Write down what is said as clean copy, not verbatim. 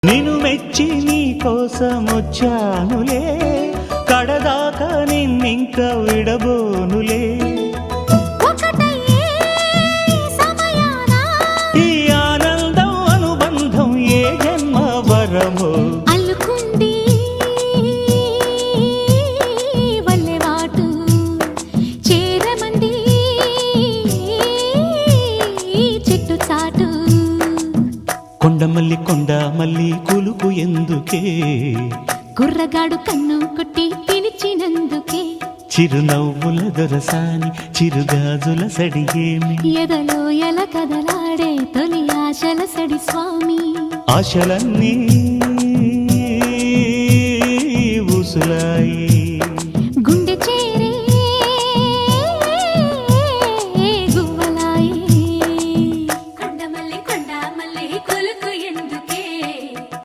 నిన్ను మెచ్చి నీ కోసం వచ్చానులే, కడదాకా నిన్నింక విడబోనులే. ఈ ఆనందం అనుబంధం ఏ జన్మ వరమో అల్లుకుంది వల్లెవాటు చేరమంది చెట్టు చాటు. కొండ మల్లి కులుకు ఎందుకే, కుర్రగాడు కన్ను కొట్టి పిలిచినందుకే. చిరునవ్వుల దొరసాని చిరుగాజుల సడిగేమి, ఎదలో ఎల కదలాడే తొలి ఆశల సడి స్వామి. ఆశలన్నీ ఊసులా